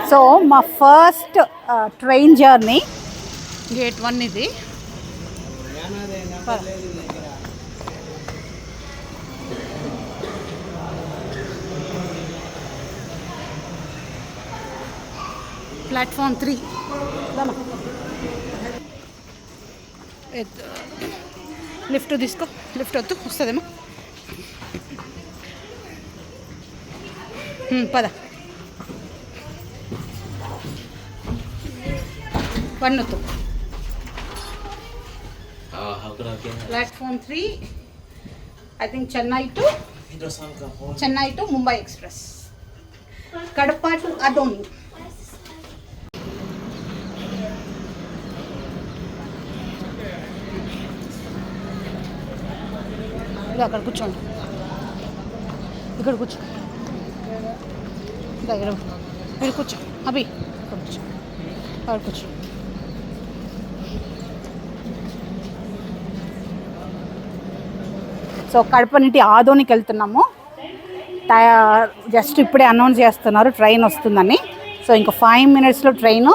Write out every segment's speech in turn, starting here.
So మా first train journey gate 1 ఇది. Platform 3 lift తీసుకో, లిఫ్ట్ వద్దు వస్తుందేమో. పద 1 వద్దు. Platform 3 I think Chennai to Mumbai express, Kadapa to Adoni. అక్కడ కూర్చోండి, ఇక్కడ కూర్చో, మీరు కూర్చో అభి, ఇక్కడ కూర్చో, అక్కడ కూర్చో. సో కడప నుండి ఆదోనికి వెళ్తున్నాము. జస్ట్ ఇప్పుడే అనౌన్స్ చేస్తున్నారు ట్రైన్ వస్తుందని. సో ఇంకా 5 minutesలో ట్రైను.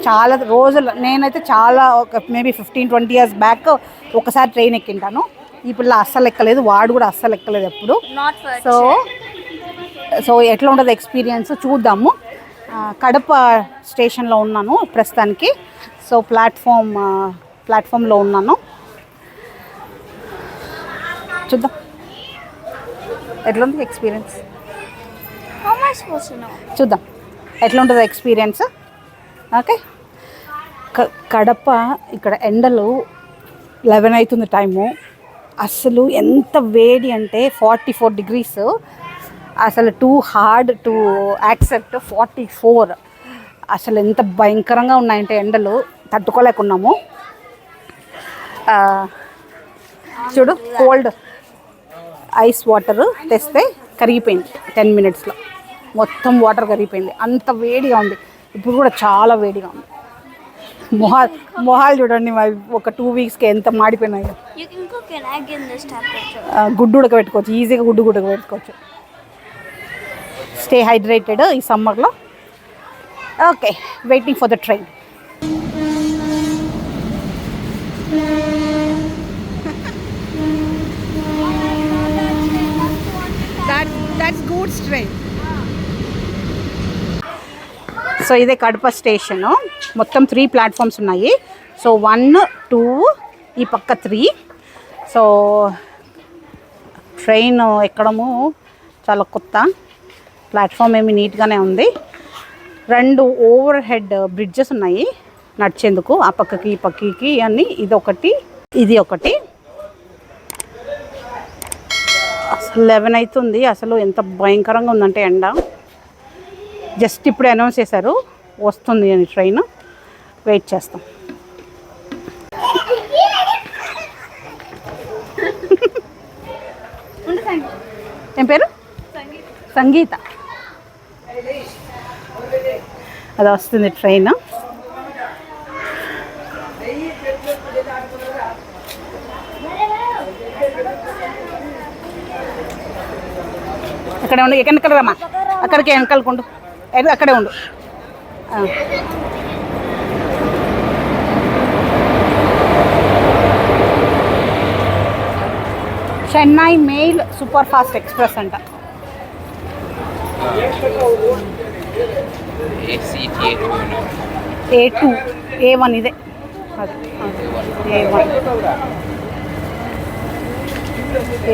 చాలా రోజులు నేనైతే చాలా ఒక మేబీ 15-20 years బ్యాక్ ఒకసారి ట్రైన్ ఎక్కింటాను. ఈ పిల్ల అస్సలు ఎక్కలేదు, వాడు కూడా అస్సలు ఎక్కలేదు ఎప్పుడు. సో ఎట్లా ఉంటుంది ఎక్స్పీరియన్స్ చూద్దాము. కడప స్టేషన్లో ఉన్నాను ప్రస్తుతానికి. సో ప్లాట్ఫామ్లో ఉన్నాను. చూద్దాం ఎట్లుంది ఎక్స్పీరియన్స్, చూద్దాం ఎట్లా ఉంటుంది ఎక్స్పీరియన్స్. ఓకే, కడప ఇక్కడ ఎండలు 11 అవుతుంది టైము. అసలు ఎంత వేడి అంటే 44 degrees. అసలు టూ హార్డ్ టు యాక్సెప్ట్ 44. అసలు ఎంత భయంకరంగా ఉన్నాయంటే ఎండలు తట్టుకోలేకున్నాము. చూడు కోల్డ్ ఐస్ వాటర్ తెస్తే కరిగిపోయింది 10 minutesలో. మొత్తం వాటర్ కరిగిపోయింది, అంత వేడిగా ఉంది. ఇప్పుడు కూడా చాలా వేడిగా ఉంది. మొహాలు చూడండి మరి ఒక 2 weeksకి ఎంత మాడిపోయినాయి. గుడ్డు ఉడకబెట్టుకోవచ్చు, ఈజీగా గుడ్డు ఉడకబెట్టుకోవచ్చు. స్టే హైడ్రేటెడ్ ఈ సమ్మర్లో. Okay, waiting for the train. That's goods train. So ఇదే కడప స్టేషను. మొత్తం 3 platforms ఉన్నాయి. సో 1, 2 ఈ పక్క 3. సో ట్రైన్ ఎక్కడము చాలా కొత్త. ప్లాట్ఫామ్ ఏమి నీట్గానే ఉంది. 2 ఓవర్ హెడ్ బ్రిడ్జెస్ ఉన్నాయి నడిచేందుకు, ఆ పక్కకి ఈ పక్కకి అని. ఇదొకటి, ఇది ఒకటి. 11 అవుతుంది. అసలు ఎంత భయంకరంగా ఉందంటే ఎండ. జస్ట్ ఇప్పుడు అనౌన్స్ చేశారు వస్తుంది అని ట్రైన్. వెయిట్ చేస్తాం. ఏం పేరు? సంగీత. అది వస్తుంది ట్రైన్. అక్కడే ఉండు, ఎక్కడికి రమ్మా, అక్కడికి వెనకాలకుండు, అక్కడే ఉండు. Chennai mail super fast express అంట. A2 A1 ఇదే,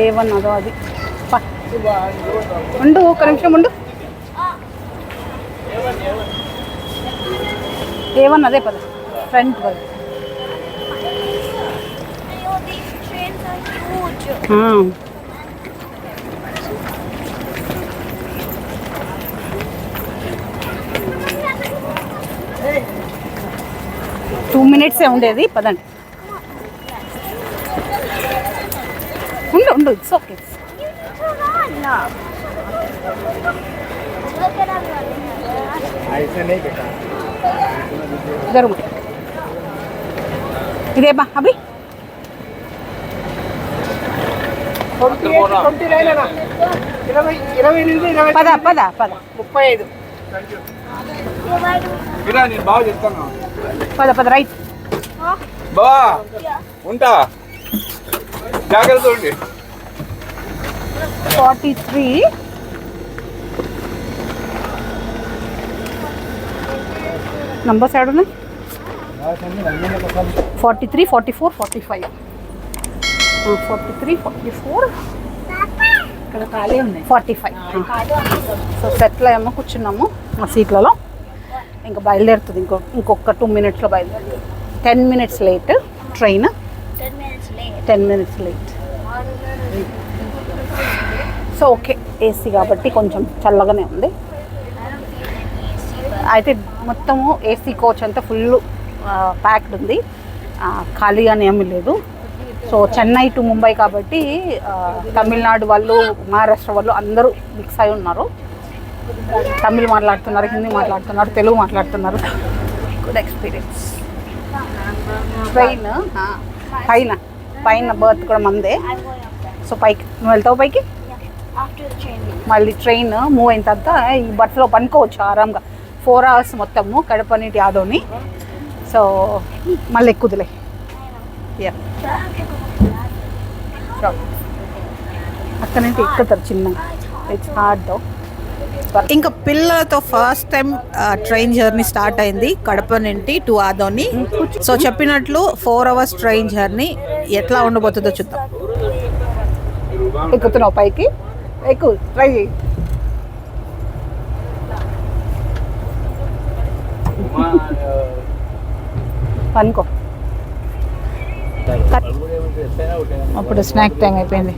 A1 అదో అది. ఉండు ఒక నిమిషం ఉండు. A1 అదే పద, ఫ్రంట్ పద. టూ మినిట్సే ఉండేది, పదండి. ఉండు, ఇట్స్ ఓకే. జరుగు, ఇదేబా అభి. పద 35. పద పద రైట్ బా ఉంటా జాగ్రత్త ఉండి 43 నంబర్స్ యాడ్ ఉన్నాయి 43 44 45 43 44 ఇక్కడ ఖాళీ ఉన్నాయి 45 సో సెట్లో ఏమో కూర్చున్నాము ఆ సీట్లలో ఇంకా బయలుదేరుతుంది ఇంకొక 2 మినిట్స్లో బయలుదేరుతుంది 10 minutes late train 10 minutes late so okay AC కాబట్టి కొంచెం చల్లగానే ఉంది అయితే మొత్తము ఏసీ కోచ్ అంతా ఫుల్ ప్యాక్డ్ ఉంది ఖాళీగానే ఏమీ లేదు సో చెన్నై టు ముంబై కాబట్టి తమిళనాడు వాళ్ళు మహారాష్ట్ర వాళ్ళు అందరూ మిక్స్ అయి ఉన్నారు తమిళ్ మాట్లాడుతున్నారు హిందీ మాట్లాడుతున్నారు తెలుగు మాట్లాడుతున్నారు గుడ్ ఎక్స్పీరియన్స్ ట్రైన్ పైన పైన బర్త్ కూడా మందే సో పైకి నువ్వు వెళ్తావు పైకి మళ్ళీ ట్రైన్ మూవ్ అయిన తర్వాత ఈ బస్సులో పనుకోవచ్చు ఆరాంగా 4 hours మొత్తము కడప నీటి యాదవ్ని సో మళ్ళీ ఎక్కుదులే అక్కడ నుండి ఎక్కుతారు చిన్నగా ఇట్స్ హార్డ్ ఇంకా పిల్లలతో first time train journey start అయింది కడప నుండి టు ఆదోని సో చెప్పినట్లు 4 hours ట్రైన్ జర్నీ ఎట్లా ఉండబోతుందో చూద్దాం ఎక్కుతున్నావు పైకి ఎక్కువ ట్రై చేయి పనుకో అప్పుడు స్నాక్ టైం అయిపోయింది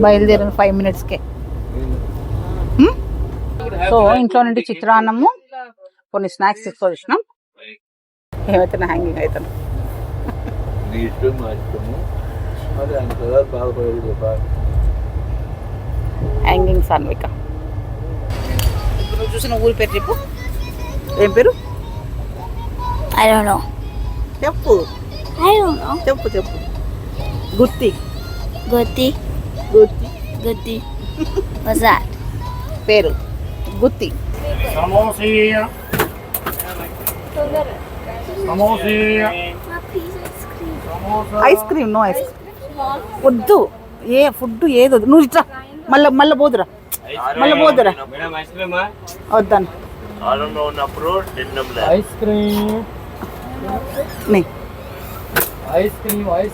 బయలుదేరిన 5 minutesకే సో ఇంట్లో నుండి చిత్రాన్నము కొన్ని స్నాక్స్ తీసుకొచ్చినాం ఏమైతే హ్యాంగింగ్ అవుతాను హ్యాంగింగ్ సాన్విక ఇప్పుడు చూసిన ఊరి పేరు చెప్పు ఏం పేరు I don't know. చెప్పు I don't know. చెప్పు చెప్పు గుత్తి Gutti. Gutti Gutti. What's that? పేరు గుత్తి ఐస్ క్రీమ్ నో ఐస్ వద్దు ఏ ఫుడ్ ఏది వద్దు నువ్వు ఇట్లా మళ్ళీ పోదురా వద్దాను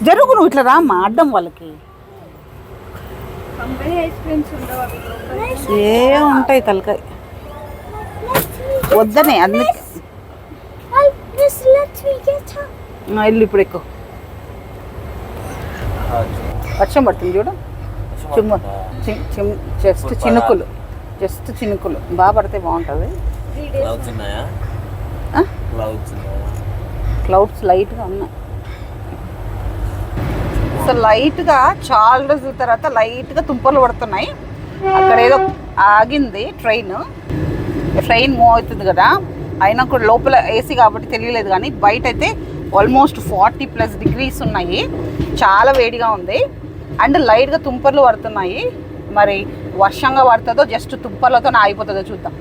జరుగు నువ్వు ఇట్లా రామ్మా అడ్డం వాళ్ళకి ఏ ఉంటాయి తలకాయ వద్దనే అందుకే ఇల్లు ఇప్పుడు ఎక్కువ వర్షం పడుతుంది చూడు జస్ట్ చినుకులు బాగా పడితే బాగుంటుంది క్లౌడ్స్ లైట్గా ఉన్నాయి సో లైట్గా చాలా రోజుల తర్వాత లైట్గా తుంపర్లు పడుతున్నాయి అక్కడ ఏదో ఆగింది ట్రైన్ మూవ్ అవుతుంది కదా అయినా కూడా లోపల ఏసీ కాబట్టి తెలియలేదు కానీ బయట అయితే ఆల్మోస్ట్ 40+ degrees ఉన్నాయి చాలా వేడిగా ఉంది అండ్ లైట్గా తుంపర్లు పడుతున్నాయి మరి వర్షంగా పడుతుందో జస్ట్ తుంపర్లతో ఆగిపోతుందో చూద్దాం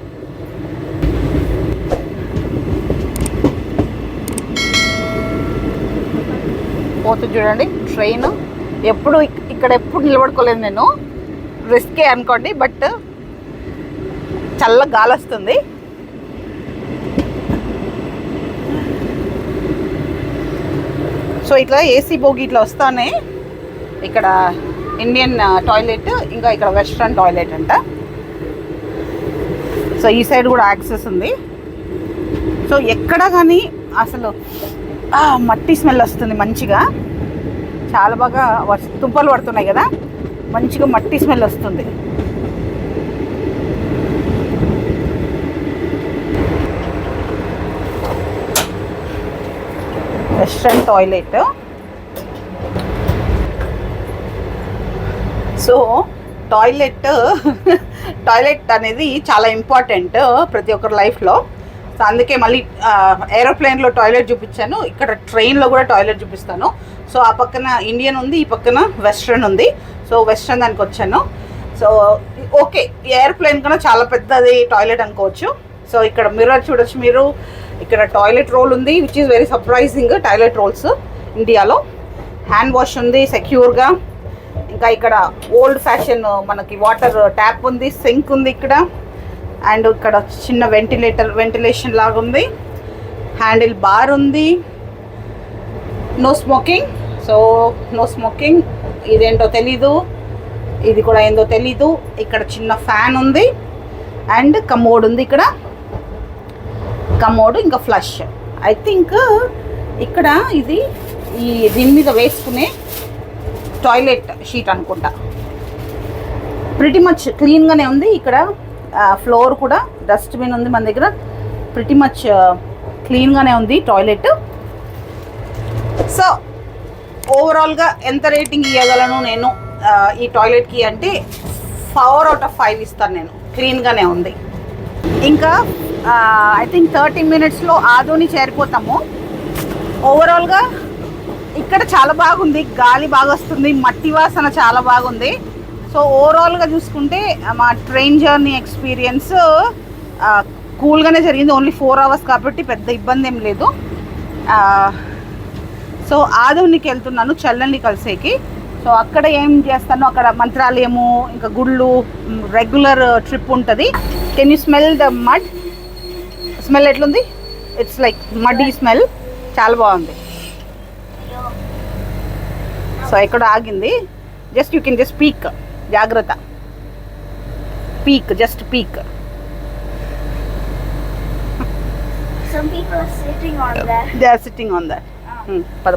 పోతుంది చూడండి ట్రైన్ ఎప్పుడు నిలబడుకోలేదు నేను రిస్కే అనుకోండి బట్ చల్ల గాలి వస్తుంది సో ఇట్లా ఏసీ బోగి ఇట్లా వస్తానే ఇక్కడ ఇండియన్ టాయిలెట్ ఇంకా ఇక్కడ వెస్ట్రన్ టాయిలెట్ అంట సో ఈ సైడ్ కూడా యాక్సెస్ ఉంది సో ఎక్కడ కానీ అసలు మట్టి స్మెల్ వస్తుంది మంచిగా చాలా బాగా తుంపలు పడుతున్నాయి కదా మంచిగా మట్టి స్మెల్ వస్తుంది వెస్ట్రన్ టాయిలెట్ సో టాయిలెట్ అనేది చాలా ఇంపార్టెంట్ ప్రతి ఒక్కరి లైఫ్లో సో అందుకే మళ్ళీ ఏరోప్లేన్లో టాయిలెట్ చూపించాను ఇక్కడ ట్రైన్లో కూడా టాయిలెట్ చూపిస్తాను సో ఆ పక్కన ఇండియన్ ఉంది ఈ పక్కన వెస్ట్రన్ ఉంది సో వెస్ట్రన్ దానికి వచ్చాను సో ఓకే ఏరోప్లేన్ కన్నా చాలా పెద్దది టాయిలెట్ అనుకోవచ్చు సో ఇక్కడ మిర్రర్ చూడొచ్చు మీరు. ఇక్కడ టాయిలెట్ రోల్ ఉంది, which is very surprising. Toilet rolls ఇండియాలో. హ్యాండ్ వాష్ ఉంది సెక్యూర్గా. ఇంకా ఇక్కడ ఓల్డ్ ఫ్యాషన్ మనకి వాటర్ ట్యాప్ ఉంది, సింక్ ఉంది ఇక్కడ. అండ్ ఇక్కడ చిన్న వెంటిలేషన్ లాగా ఉంది. హ్యాండిల్ బార్ ఉంది. No smoking. So no smoking. ఇదేంటో తెలీదు, ఇది కూడా ఏందో తెలీదు. ఇక్కడ చిన్న ఫ్యాన్ ఉంది అండ్ కమోడ్ ఉంది ఇక్కడ. కమోడ్ ఇంకా ఫ్లష్. ఐ థింక్ ఇక్కడ ఇది దీని మీద వేసుకునే టాయిలెట్ షీట్ అనుకుంటా. ప్రిటీ మచ్ క్లీన్గానే ఉంది. ఇక్కడ ఫ్లోర్ కూడా డస్ట్బిన్ ఉంది మన దగ్గర. ప్రిటీ మచ్ క్లీన్గానే ఉంది టాయిలెట్. సో ఓవరాల్గా ఎంత రేటింగ్ ఇవ్వగలను నేను ఈ టాయిలెట్కి అంటే 4 out of 5 ఇస్తాను నేను. క్లీన్గానే ఉంది. ఇంకా ఐ థింక్ 30 minutesలో ఆదోని చేరిపోతాము. ఓవరాల్గా ఇక్కడ చాలా బాగుంది, గాలి బాగా వస్తుంది, మట్టి వాసన చాలా బాగుంది. సో ఓవరాల్గా చూసుకుంటే మా ట్రైన్ జర్నీ ఎక్స్పీరియన్స్ కూల్గానే జరిగింది. ఓన్లీ 4 hours కాబట్టి పెద్ద ఇబ్బంది ఏం లేదు. సో ఆదోనికి వెళ్తున్నాను చల్లని కలిసేకి. సో అక్కడ ఏం చేస్తాను, అక్కడ మంత్రాలయము ఇంకా గుళ్ళు రెగ్యులర్ ట్రిప్ ఉంటుంది. Can you smell the mud? Smell ఎట్లుంది? ఇట్స్ లైక్ మడ్డీ స్మెల్, చాలా బాగుంది. సో ఎక్కడ ఆగింది, just you can just peek. జాగ్రత్త, peek, just peek. Some people are sitting on that. They are sitting on that. పద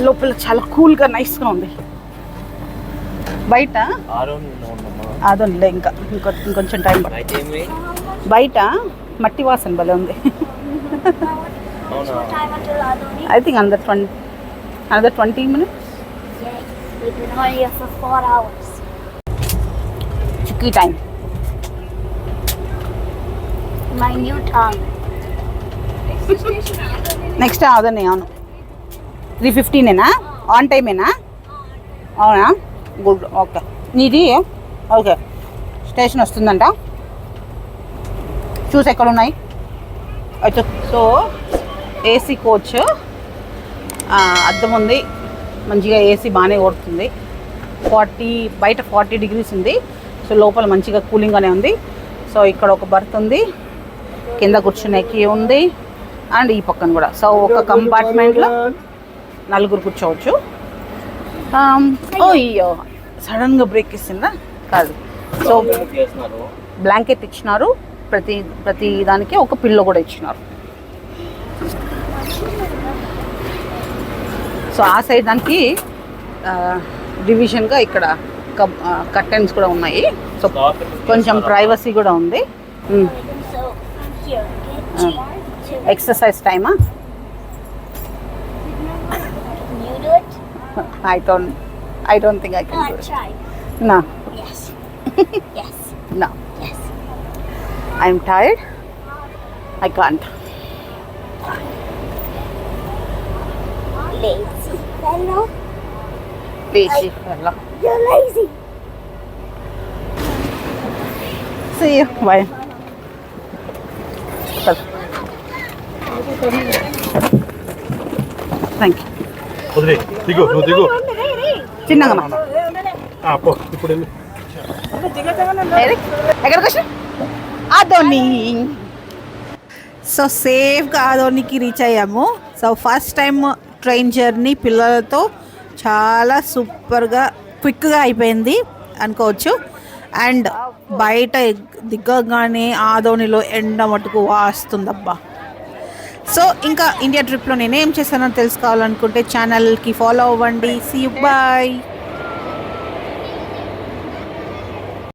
లోపల చాలా కూల్గా నైస్గా ఉంది. బయట అదొందిలే, ఇంకొంచెం టైం పడుతుంది. బయట మట్టి వాసన భలే ఉంది. What time until Adoni? I think another 20 minutes. Yeah, we've been on here for 4 hours. Chikki time. My new tongue. Next అదనే. అవును, 3:15 ఆన్ టైమేనా? అవునా, గుడ్. ఓకే, నీది ఓకే. స్టేషన్ వస్తుందంట, చూసి ఎక్కడ ఉన్నాయి అయితే. సో ఏసీ కోచ్, అద్దం ఉంది, మంచిగా ఏసీ బాగానే కొడుతుంది. బయట 40 degrees ఉంది. సో లోపల మంచిగా కూలింగ్గానే ఉంది. సో ఇక్కడ ఒక బర్త్ ఉంది, కింద కూర్చునేకి ఉంది, అండ్ ఈ పక్కన కూడా. సో ఒక కంపార్ట్మెంట్లో 4 కూర్చోవచ్చు. అయ్యో, సడన్గా బ్రేక్ ఇస్తుందా? కాదు. సో బ్లాంకెట్ ఇచ్చినారు, ప్రతి దానికి ఒక పిల్లో కూడా ఇచ్చినారు. సో ఆ సైడ్ దానికి డివిజన్గా ఇక్కడ కర్టెన్స్ కూడా ఉన్నాయి. సో కొంచెం ప్రైవసీ కూడా ఉంది. So here, get ఎక్సర్సైజ్ టైమా? Can you do it? I don't think I can do it. Try. No. Yes. Yes. No. Yes. I'm tired. I can't. Lazy fellow. Lazy fellow. You're lazy. See you. Bye. Thank you. వదిలే, దిగు, నువ్వు దిగు. చిన్నగా ఇప్పుడు ఎక్కడికి వచ్చా? Adoni. So సేఫ్గా ఆదోనికి reach అయ్యాము. So first time train journey పిల్లలతో చాలా సూపర్గా క్విక్గా అయిపోయింది అనుకోవచ్చు. అండ్ బయట దిగ్గగానే ఆదోనిలో ఎండ మటుకు వాస్తుందబ్బా. సో ఇంకా ఇండియా ట్రిప్లో నేనేం చేశానో తెలుసుకోవాలనుకుంటే ఛానల్కి ఫాలో అవ్వండి. See you, bye.